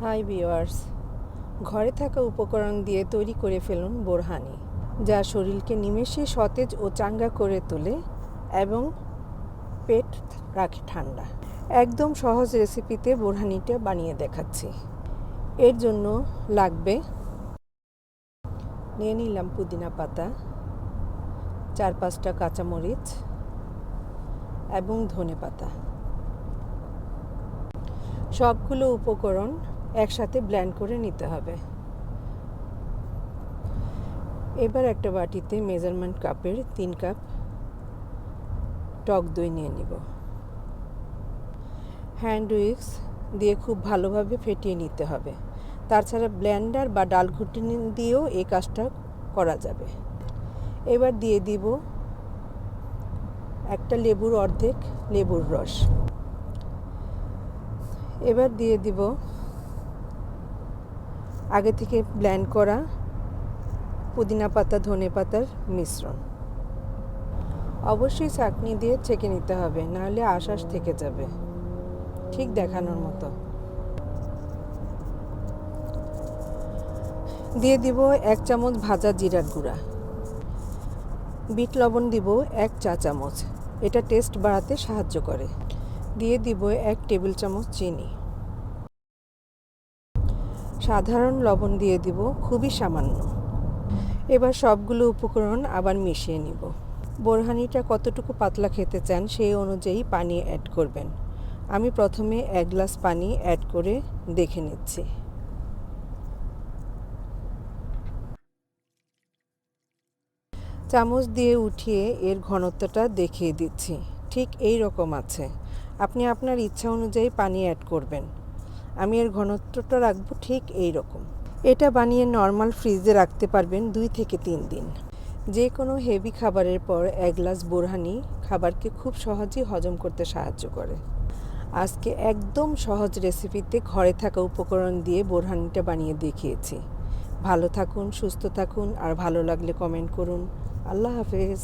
Hi viewers, ঘরে থাকা উপকরণ দিয়ে তৈরি করে ফেলুন বোরহানি, যা শরীরকে নিমেষে সতেজ ও চাঙ্গা করে তোলে এবং পেট রাখে ঠান্ডা। একদম সহজ রেসিপিতে বোরহানিটা বানিয়ে দেখাচ্ছি। এর জন্য লাগবে নিয়ে নিলাম পুদিনা পাতা, 4-5টা কাঁচামরিচ এবং ধনে পাতা। সবগুলো উপকরণ একসাথে ব্লেন্ড করে নিতে হবে। এবার একটা বাটিতে মেজারমেন্ট কাপের 3 কাপ টক দই নিয়ে নিব। হ্যান্ড উইক্স দিয়ে খুব ভালোভাবে ফেটিয়ে নিতে হবে। তাছাড়া ব্লেন্ডার বা ডালঘুটনি দিয়েও এই কাজটা করা যাবে। এবার দিয়ে দিব একটা লেবুর অর্ধেক লেবুর রস। এবার দিয়ে দিব আগে থেকে ব্লেন্ড করা পুদিনা পাতা ধনে পাতার মিশ্রণ। অবশ্যই ছাঁকনি দিয়ে ছেঁকে নিতে হবে, নাহলে আঁশ থেকে যাবে, ঠিক দেখানোর মতো। দিয়ে দিব 1 চামচ ভাজা জিরার গুঁড়া। বিট লবণ দিব 1 চা চামচ, এটা টেস্ট বাড়াতে সাহায্য করে। দিয়ে দিব 1 টেবিল চামচ চিনি। সাধারণ লবণ দিয়ে দিব খুবই সামান্য। এবার সবগুলো উপকরণ আবার মিশিয়ে নিব। বোরহানিটা কতটুকু পাতলা খেতে চান সেই অনুযায়ী পানি অ্যাড করবেন। আমি প্রথমে 1 গ্লাস পানি অ্যাড করে দেখে নিচ্ছি। চামচ দিয়ে উঠিয়ে এর ঘনত্বটা দেখিয়ে দিচ্ছি, ঠিক এই রকম আছে। আপনি আপনার ইচ্ছা অনুযায়ী পানি অ্যাড করবেন। আমি এর ঘনত্বটা রাখবো ঠিক এই রকম। এটা বানিয়ে নর্মাল ফ্রিজে রাখতে পারবেন 2 থেকে 3 দিন। যে কোনো হেভি খাবারের পর 1 গ্লাস বোরহানি খাবারকে খুব সহজেই হজম করতে সাহায্য করে। আজকে একদম সহজ রেসিপিতে ঘরে থাকা উপকরণ দিয়ে বোরহানিটা বানিয়ে দেখিয়েছি। ভালো থাকুন, সুস্থ থাকুন, আর ভালো লাগলে কমেন্ট করুন। আল্লাহ হাফেজ।